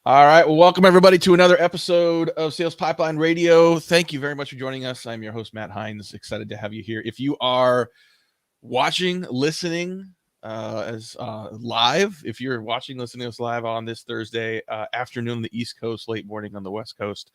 All right. Well, welcome everybody to another episode of Sales Pipeline Radio. Thank you very much for joining us. I'm your host, Matt Heinz. Excited to have you here. If you are watching, listening as live, if you're watching, listening to us live on this Thursday afternoon on the East Coast, late morning on the West Coast,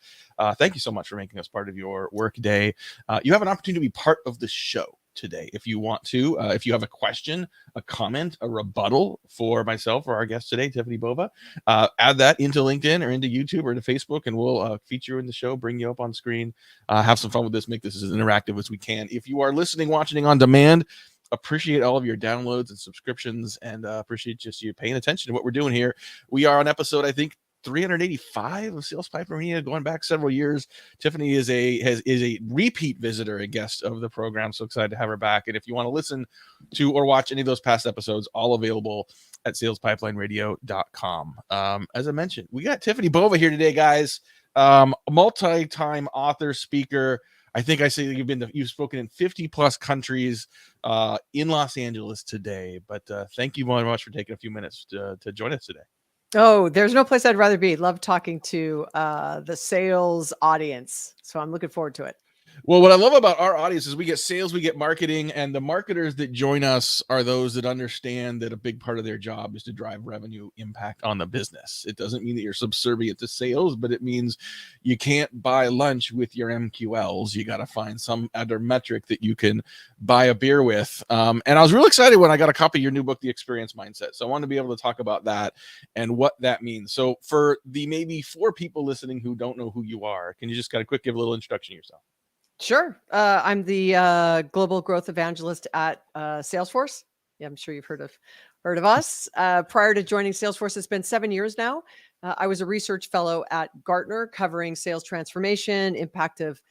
thank you so much for making us part of your work day. You have an opportunity to be part of the show today if you want to. If you have a question, a comment, a rebuttal for myself or our guest today, Tiffani Bova, add that into LinkedIn or into YouTube or into Facebook, and we'll feature you in the show, bring you up on screen, have some fun with this, make this as interactive as we can. If you are listening, watching on demand, appreciate all of your downloads and subscriptions, and appreciate just you paying attention to what we're doing here. We are on episode, I think, 385 of Sales Pipeline Radio, going back several years. Tiffani is a repeat visitor, a guest of the program. So excited to have her back. And if you want to listen to or watch any of those past episodes, all available at salespipelineradio.com. As I mentioned, we got Tiffani Bova here today, guys. Multi-time author, speaker. I think I say you've spoken in 50 plus countries in Los Angeles today. But thank you very much for taking a few minutes to join us today. Oh, there's no place I'd rather be. Love talking to the sales audience. So I'm looking forward to it. Well, what I love about our audience is we get sales, we get marketing, and the marketers that join us are those that understand that a big part of their job is to drive revenue impact on the business. It doesn't mean that you're subservient to sales, but it means you can't buy lunch with your MQLs. You got to find some other metric that you can buy a beer with. And I was real excited when I got a copy of your new book, The Experience Mindset. So I wanted to be able to talk about that and what that means. So for the maybe 4 people listening who don't know who you are, can you just kind of quick give a little introduction to yourself? Sure. I'm the global growth evangelist at Salesforce. Yeah, I'm sure you've heard of us. Prior to joining Salesforce, it's been 7 years now. I was a research fellow at Gartner covering sales transformation, impact of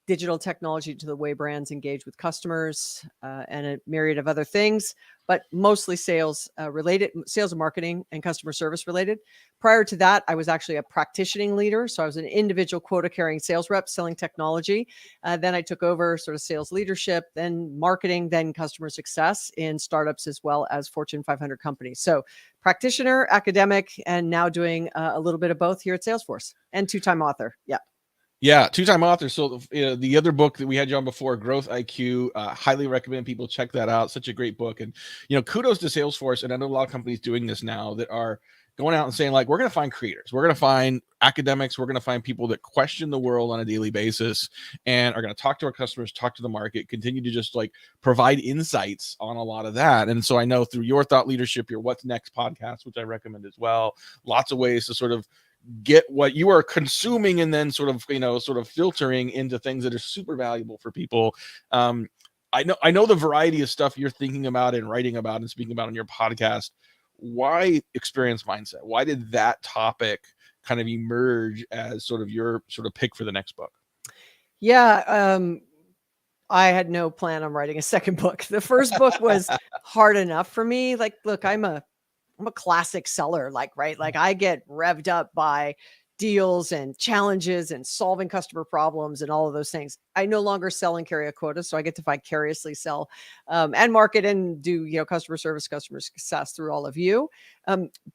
digital technology to the way brands engage with customers, and a myriad of other things, but mostly sales related, sales and marketing and customer service related. Prior to that, I was actually a practitioning leader. So I was an individual quota carrying sales rep selling technology. Then I took over sort of sales leadership, then marketing, then customer success in startups as well as Fortune 500 companies. So practitioner, academic, and now doing a little bit of both here at Salesforce, and 2-time author. Yeah. Yeah, 2-time author. So the other book that we had you on before, Growth IQ, highly recommend people check that out. Such a great book. And, kudos to Salesforce. And I know a lot of companies doing this now that are going out and saying, like, we're going to find creators. We're going to find academics. We're going to find people that question the world on a daily basis and are going to talk to our customers, talk to the market, continue to just like provide insights on a lot of that. And so I know through your thought leadership, your What's Next podcast, which I recommend as well, lots of ways to sort of get what you are consuming and then sort of filtering into things that are super valuable for people. I know the variety of stuff you're thinking about and writing about and speaking about on your podcast. Why experience mindset? Why did that topic kind of emerge as sort of your sort of pick for the next book? Yeah. I had no plan on writing a second book. The first book was hard enough for me. Like, look, I'm a classic seller, right? Like I get revved up by deals and challenges and solving customer problems and all of those things. I no longer sell and carry a quota, so I get to vicariously sell and market and do, customer service, customer success through all of you.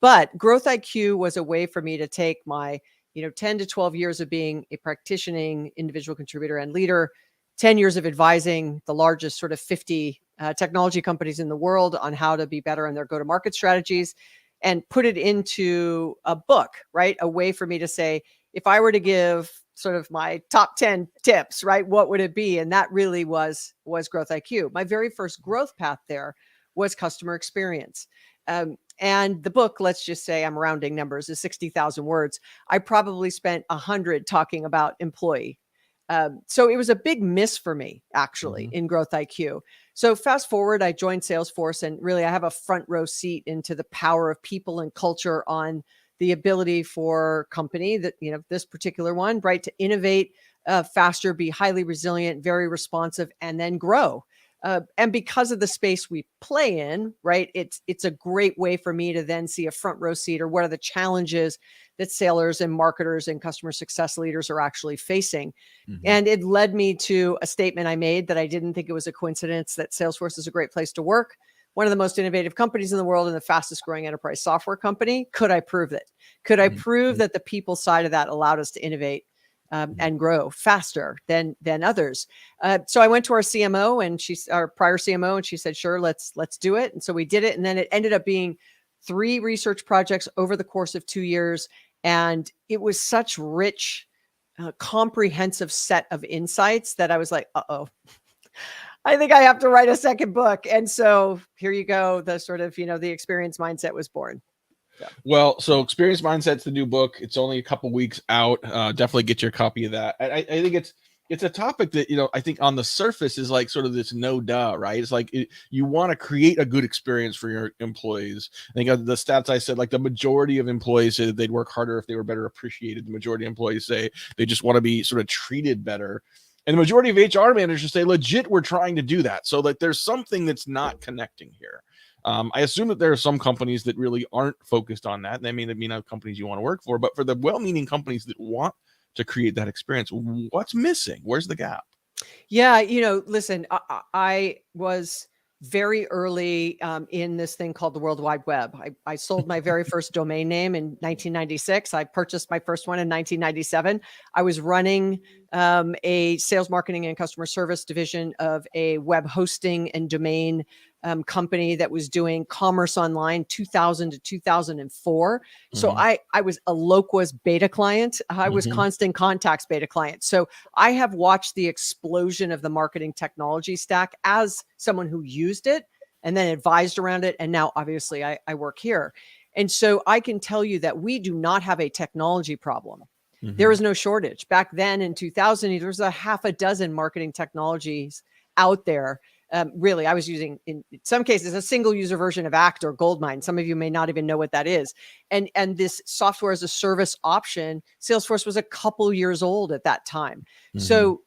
But Growth IQ was a way for me to take my, 10 to 12 years of being a practicing individual contributor and leader, 10 years of advising the largest sort of 50 technology companies in the world on how to be better in their go-to-market strategies, and put it into a book, right? A way for me to say, if I were to give sort of my top 10 tips, right, what would it be? And that really was Growth IQ. My very first growth path there was customer experience. And the book, let's just say, I'm rounding numbers, is 60,000 words. I probably spent 100 talking about employee. So it was a big miss for me, actually, in Growth IQ. So fast forward, I joined Salesforce, and really I have a front row seat into the power of people and culture on the ability for company that, this particular one, right, to innovate faster, be highly resilient, very responsive, and then grow. And because of the space we play in, right, it's a great way for me to then see a front row seat, or what are the challenges that sailors and marketers and customer success leaders are actually facing. And it led me to a statement I made that I didn't think it was a coincidence that Salesforce is a great place to work. one of the most innovative companies in the world and the fastest growing enterprise software company. Could I prove it? Could I prove that the people side of that allowed us to innovate and grow faster than others? So I went to our CMO and our prior CMO, and she said, sure, let's do it. And so we did it. And then it ended up being 3 research projects over the course of 2 years. And it was such rich, comprehensive set of insights that I was like, uh-oh, I think I have to write a second book. And so here you go. The sort of, the experience mindset was born. So. Well, so Experience Mindset's the new book. It's only a couple weeks out. Definitely get your copy of that. I think it's a topic that, I think on the surface is like sort of this no duh, right? It's like you want to create a good experience for your employees. I think the stats I said, like the majority of employees say that they'd work harder if they were better appreciated. The majority of employees say they just want to be sort of treated better. And the majority of HR managers say, legit, we're trying to do that. So like there's something that's not connecting here. I assume that there are some companies that really aren't focused on that. They may not companies you want to work for, but for the well-meaning companies that want to create that experience, what's missing? Where's the gap? Yeah, listen, I was very early in this thing called the World Wide Web. I sold my very first domain name in 1996. I purchased my first one in 1997. I was running a sales, marketing, and customer service division of a web hosting and domain company that was doing commerce online 2000 to 2004. So I was a Loqua's beta client. I was Constant Contact's beta client. So I have watched the explosion of the marketing technology stack as someone who used it and then advised around it. And now obviously I work here. And so I can tell you that we do not have a technology problem. There is no shortage. Back then in 2000, there was a half a dozen marketing technologies out there. Really, I was using, in some cases, a single user version of Act or Goldmine. Some of you may not even know what that is. And this software as a service option, Salesforce was a couple years old at that time. So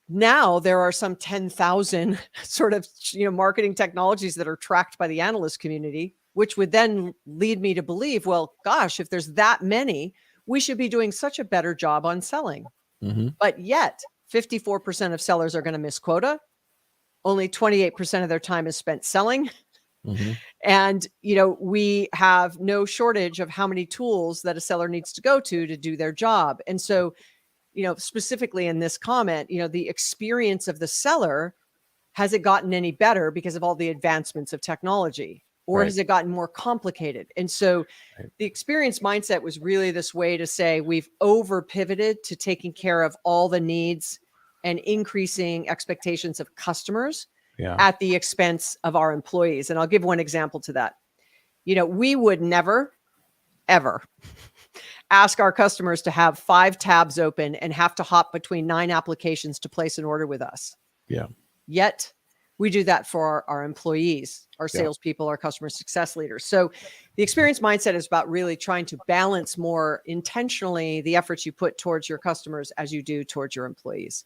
now there are some 10,000 sort of, marketing technologies that are tracked by the analyst community, which would then lead me to believe, well, gosh, if there's that many, we should be doing such a better job on selling. But yet 54% of sellers are going to miss quota. Only 28% of their time is spent selling. And, we have no shortage of how many tools that a seller needs to go to do their job. And so, specifically in this comment, the experience of the seller, has it gotten any better because of all the advancements of technology? Or has it gotten more complicated? And so the experience mindset was really this way to say we've over pivoted to taking care of all the needs and increasing expectations of customers at the expense of our employees. And I'll give one example to that. We would never, ever ask our customers to have 5 tabs open and have to hop between 9 applications to place an order with us. Yet we do that for our employees, our salespeople, our customer success leaders. So the experience mindset is about really trying to balance more intentionally the efforts you put towards your customers as you do towards your employees.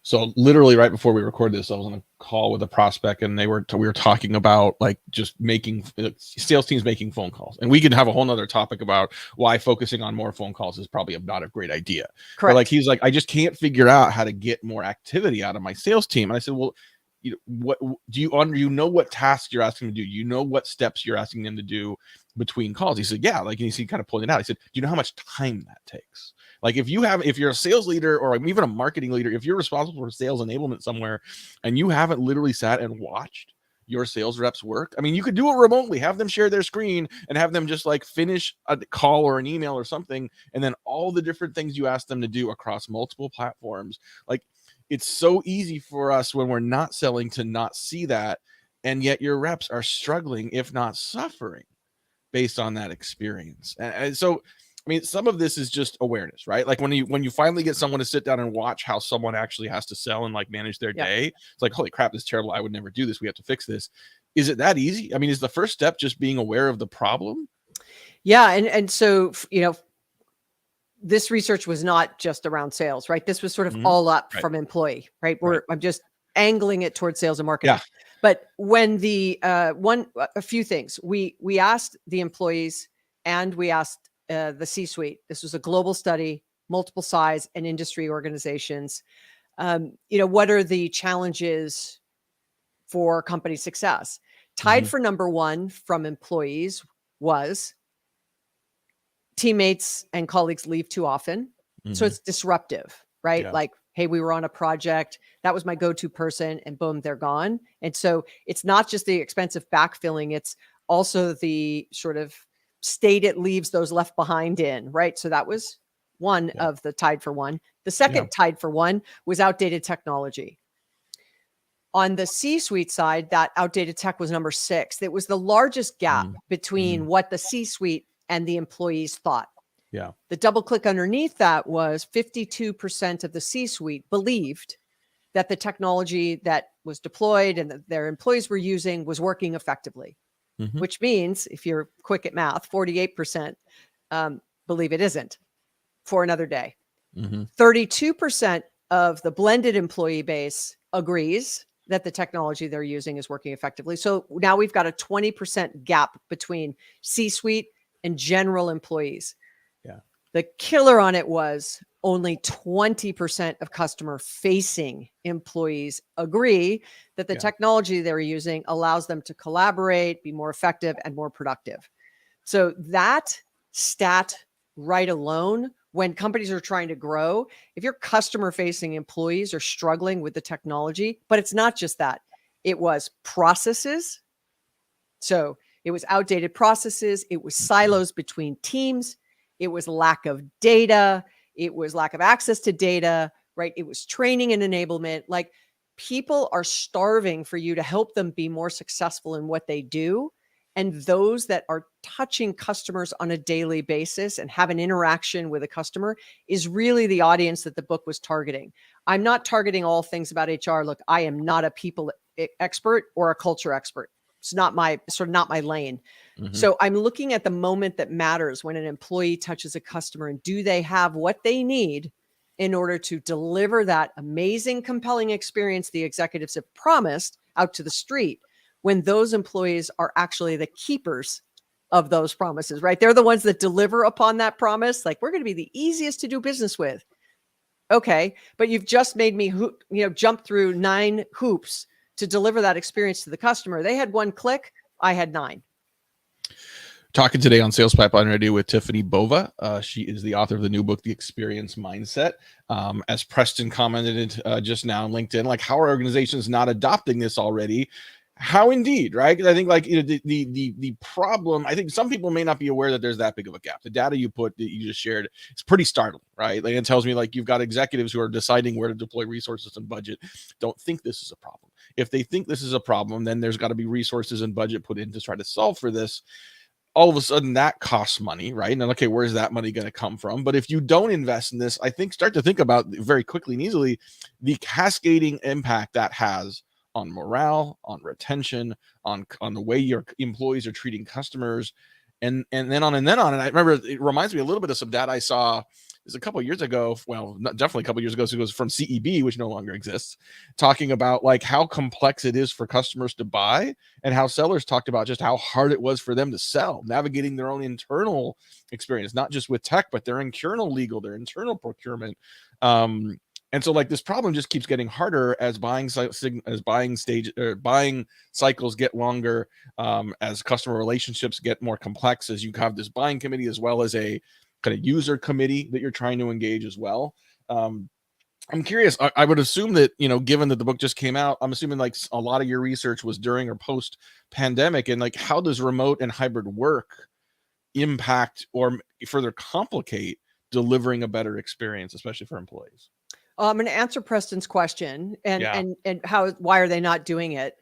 So literally right before we recorded this, I was on a call with a prospect, and we were talking about like just making sales teams making phone calls, and we could have a whole nother topic about why focusing on more phone calls is probably not a great idea. Correct. But like he's like, I just can't figure out how to get more activity out of my sales team. And I said, well, what do you know what tasks you're asking them to do? You know what steps you're asking them to do between calls? He said, yeah. Like, and he kind of pointed out, he said, do you know how much time that takes? Like if you're a sales leader or even a marketing leader, if you're responsible for sales enablement somewhere and you haven't literally sat and watched your sales reps work, I mean, you could do it remotely, have them share their screen and have them just like finish a call or an email or something. And then all the different things you ask them to do across multiple platforms. Like it's so easy for us when we're not selling to not see that. And yet your reps are struggling, if not suffering, based on that experience. And so, I mean, some of this is just awareness, right? Like when you finally get someone to sit down and watch how someone actually has to sell and like manage their day, it's like, holy crap, this is terrible. I would never do this. We have to fix this. Is it that easy? I mean, is the first step just being aware of the problem? Yeah. And so, this research was not just around sales, right? This was sort of all up from employee, right? I'm just angling it towards sales and marketing. Yeah. But when a few things, we asked the employees and we asked the C-suite. This was a global study, multiple size and industry organizations. What are the challenges for company success. Tied Mhm. for number one from employees was teammates and colleagues leave too often. So Mhm. it's disruptive, right? Yeah. Like, hey, we were on a project, that was my go-to person, and boom, they're gone. And so it's not just the expensive backfilling, it's also the sort of state it leaves those left behind in, right? So that was one Yeah. of the tied for one. The Yeah. second tied for one was outdated technology. On the C-suite side, that outdated tech was number 6. It was the largest gap Mhm. between Mhm. what the C-suite and the employees thought. Yeah. The double click underneath that was 52% of the C-suite believed that the technology that was deployed and that their employees were using was working effectively, Mhm. which means, if you're quick at math, 48% believe it isn't for another day. Mhm. 32% of the blended employee base agrees that the technology they're using is working effectively. So now we've got a 20% gap between C-suite and general employees. Yeah. The killer on it was only 20% of customer-facing employees agree that the Yeah. technology they're using allows them to collaborate, be more effective, and more productive. So that stat right alone, when companies are trying to grow, if your customer-facing employees are struggling with the technology, but it's not just that, it was processes. So it was outdated processes, it was silos between teams, it was lack of data, it was lack of access to data, right? It was training and enablement. Like, people are starving for you to help them be more successful in what they do. And those that are touching customers on a daily basis and have an interaction with a customer is really the audience that the book was targeting. I'm not targeting all things about HR. Look, I am not a people expert or a culture expert. It's not my lane. Mhm. So I'm looking at the moment that matters when an employee touches a customer, and do they have what they need in order to deliver that amazing, compelling experience the executives have promised out to the street, when those employees are actually the keepers of those promises, right? They're the ones that deliver upon that promise. Like, we're going to be the easiest to do business with. Okay, but you've just made me jump through 9 hoops to deliver that experience to the customer. They had 1 click, I had 9. Talking today on Sales Pipeline Radio with Tiffani Bova. She is the author of the new book, The Experience Mindset. As Preston commented just now on LinkedIn, like, how are organizations not adopting this already? How indeed, right? Because I think, like, the problem, I think some people may not be aware that there's that big of a gap. The data that you just shared is pretty startling, right? Like, it tells me, like, you've got executives who are deciding where to deploy resources and budget don't think this is a problem. If they think this is a problem, then there's got to be resources and budget put in to try to solve for this. All of a sudden that costs money, right? And okay, where's that money going to come from? But if you don't invest in this, I think start to think about very quickly and easily the cascading impact that has on morale, on retention, on the way your employees are treating customers, and then on and then on. And I remember it reminds me a little bit of some data I saw. It was a couple of years ago. Well, definitely a couple of years ago. So it was from CEB, which no longer exists, talking about like how complex it is for customers to buy, and how sellers talked about just how hard it was for them to sell, navigating their own internal experience, not just with tech, but their internal legal, their internal procurement. And so, like, this problem just keeps getting harder as buying cycles get longer, as customer relationships get more complex, as you have this buying committee as well as a kind of user committee that you're trying to engage as well. I'm curious. I would assume that, given that the book just came out, I'm assuming like a lot of your research was during or post pandemic. And like, how does remote and hybrid work impact or further complicate delivering a better experience, especially for employees? I'm going to answer Preston's question and Yeah. why are they not doing it?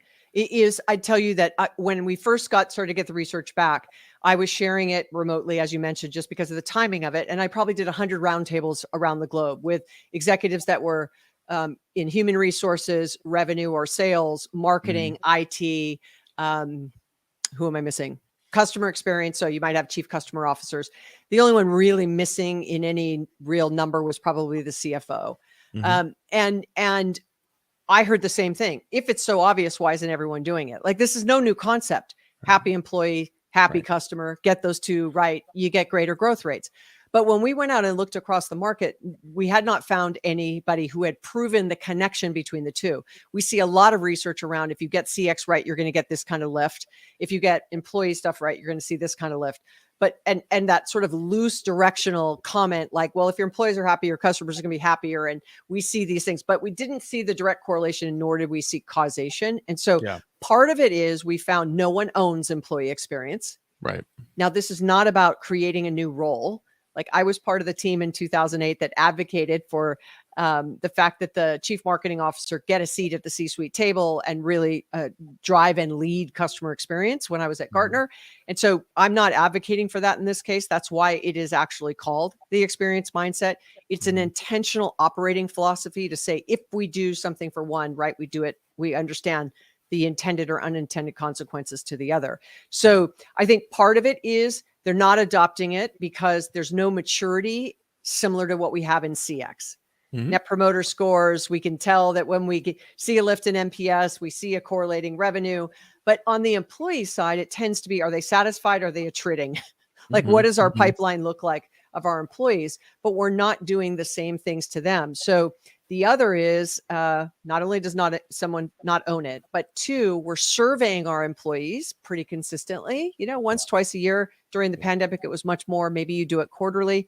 I'd tell you that when we first started to get the research back, I was sharing it remotely, as you mentioned, just because of the timing of it. And I probably did 100 roundtables around the globe with executives that were in human resources, revenue or sales, marketing, IT. Who am I missing? Customer experience. So you might have chief customer officers. The only one really missing in any real number was probably the CFO. And I heard the same thing. If it's so obvious, why isn't everyone doing it? Like, this is no new concept. Happy employee, happy customer, get those two right, you get greater growth rates. But when we went out and looked across the market, we had not found anybody who had proven the connection between the two. We see a lot of research around, if you get CX right, you're going to get this kind of lift. If you get employee stuff right, you're going to see this kind of lift. But and that sort of loose directional comment, like, well, if your employees are happy, your customers are going to be happier. And we see these things, but we didn't see the direct correlation, nor did we see causation. And so part of it is we found no one owns employee experience. Right. Now, this is not about creating a new role. Like, I was part of the team in 2008 that advocated for the fact that the chief marketing officer get a seat at the C-suite table and really drive and lead customer experience when I was at Gartner. And so I'm not advocating for that in this case. That's why it is actually called the experience mindset. It's an intentional operating philosophy to say, if we do something for one, right, we do it, we understand the intended or unintended consequences to the other. So I think part of it is they're not adopting it because there's no maturity similar to what we have in CX. Net promoter scores, we can tell that when we see a lift in NPS, we see a correlating revenue. But on the employee side, it tends to be, are they satisfied? Are they attriting? Like, what does our pipeline look like of our employees? But we're not doing the same things to them. So the other is not only does someone not own it, but two, we're surveying our employees pretty consistently, once, twice a year. During the pandemic, it was much more. Maybe you do it quarterly.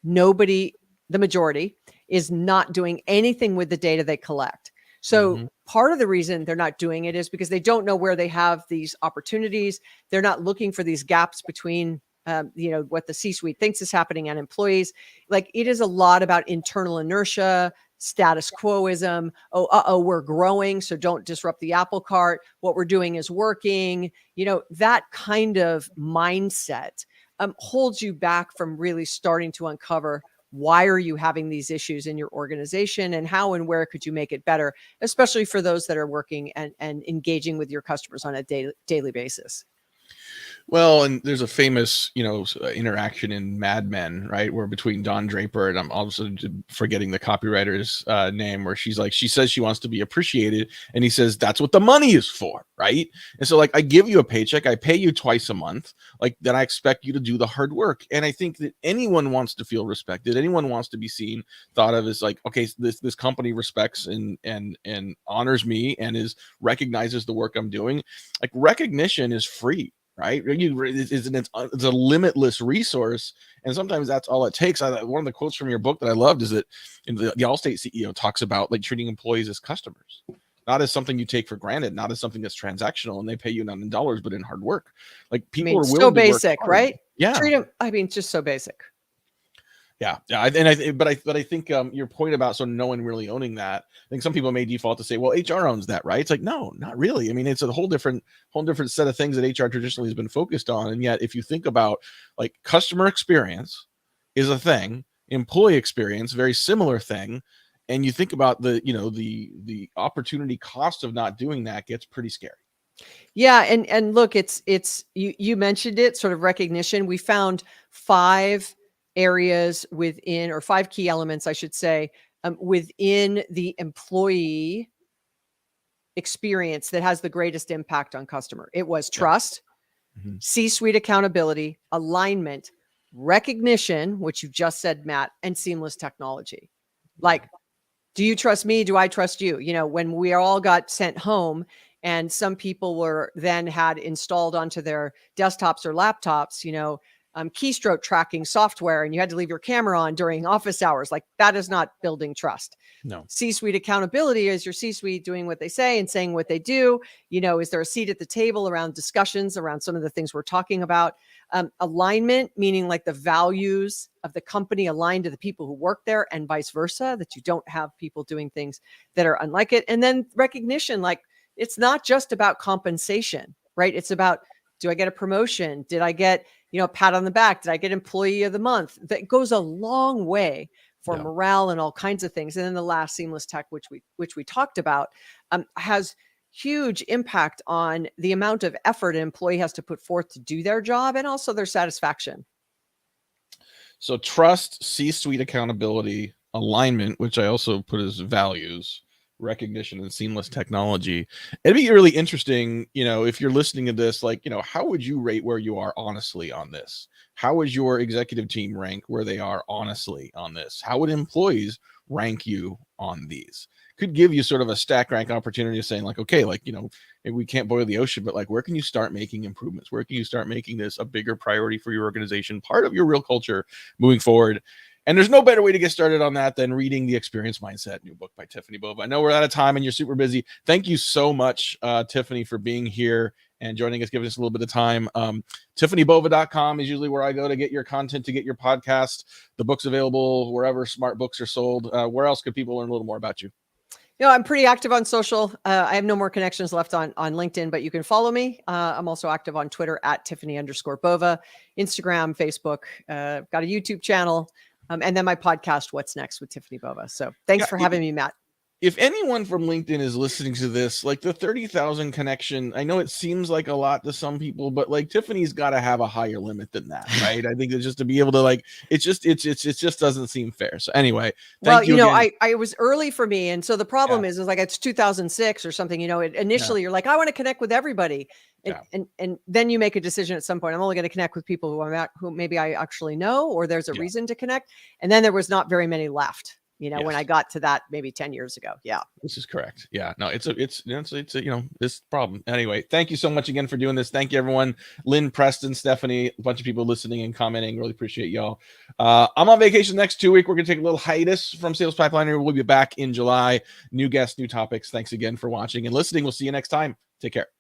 Nobody, the majority, is not doing anything with the data they collect. So part of the reason they're not doing it is because they don't know where they have these opportunities. They're not looking for these gaps between what the C-suite thinks is happening and employees. Like, it is a lot about internal inertia, status quoism. We're growing, so don't disrupt the apple cart. What we're doing is working. That kind of mindset holds you back from really starting to uncover, why are you having these issues in your organization, and how and where could you make it better, especially for those that are working and engaging with your customers on a daily basis. Well, and there's a famous, interaction in Mad Men, right, where between Don Draper, and I'm also forgetting the copywriter's name, where she says she wants to be appreciated, and he says that's what the money is for, right? And so, like, I give you a paycheck, I pay you twice a month, like, then I expect you to do the hard work. And I think that anyone wants to feel respected, anyone wants to be seen, thought of as like, okay, this company respects and honors me and recognizes the work I'm doing. Like, recognition is free. Right? It's a limitless resource. And sometimes that's all it takes. One of the quotes from your book that I loved is that the Allstate CEO talks about, like, treating employees as customers, not as something you take for granted, not as something that's transactional and they pay you not in dollars, but in hard work. Like, people are willing so to basic, work hard. right? Yeah. Treat them, just so basic. Yeah. But I think your point about sort of no one really owning that, I think some people may default to say, well, HR owns that, right? It's like, no, not really. I mean, it's a whole different set of things that HR traditionally has been focused on. And yet, if you think about, like, customer experience is a thing, employee experience, very similar thing. And you think about the opportunity cost of not doing that gets pretty scary. Yeah. And look, it's you mentioned it, sort of recognition. We found 5 areas within, or 5 key elements, I should say, within the employee experience that has the greatest impact on customer. It was trust, C-suite accountability, alignment, recognition, which you just said, Matt, and seamless technology. Like, do you trust me? Do I trust you? When we all got sent home, and some people were then had installed onto their desktops or laptops, keystroke tracking software, and you had to leave your camera on during office hours. Like, that is not building trust. No. C-suite accountability is your C-suite doing what they say and saying what they do. Is there a seat at the table around discussions around some of the things we're talking about? Alignment, meaning like the values of the company aligned to the people who work there, and vice versa, that you don't have people doing things that are unlike it. And then recognition, like, it's not just about compensation, right? It's about, do I get a promotion? Did I get, a pat on the back? Did I get employee of the month? That goes a long way for morale and all kinds of things. And then the last, seamless tech, which we talked about, has huge impact on the amount of effort an employee has to put forth to do their job, and also their satisfaction. So trust, C-suite accountability, alignment, which I also put as values, recognition and seamless technology. It'd be really interesting, if you're listening to this, like, how would you rate where you are honestly on this? How would your executive team rank where they are honestly on this? How would employees rank you on these? Could give you sort of a stack rank opportunity of saying like, okay, like, maybe we can't boil the ocean, but like, where can you start making improvements? Where can you start making this a bigger priority for your organization, part of your real culture moving forward? And there's no better way to get started on that than reading The Experience Mindset, new book by Tiffani Bova. I know we're out of time and you're super busy. Thank you so much, Tiffani, for being here and joining us, giving us a little bit of time. TiffaniBova.com is usually where I go to get your content, to get your podcast. The book's available wherever smart books are sold. Where else could people learn a little more about you? I'm pretty active on social. I have no more connections left on LinkedIn, but you can follow me. I'm also active on Twitter at Tiffani_Bova, Instagram, Facebook. Got a YouTube channel. And then my podcast, What's Next with Tiffani Bova. So thanks for having me, Matt. If anyone from LinkedIn is listening to this, like the 30,000 connection, I know it seems like a lot to some people, but like Tiffani's got to have a higher limit than that, right? I think it's just to be able to like, it just doesn't seem fair. So anyway, thank you. I was early for me. And so the problem is like, it's 2006 or something, initially you're like, I want to connect with everybody. And then you make a decision at some point. I'm only going to connect with people who maybe I actually know, or there's a reason to connect. And then there was not very many left. When I got to that maybe 10 years ago. Yeah. This is correct. Yeah. No, it's this problem. Anyway, thank you so much again for doing this. Thank you, everyone. Lynn, Preston, Stephanie, a bunch of people listening and commenting. Really appreciate y'all. I'm on vacation next 2 weeks. We're going to take a little hiatus from Sales Pipeline. We'll be back in July. New guests, new topics. Thanks again for watching and listening. We'll see you next time. Take care.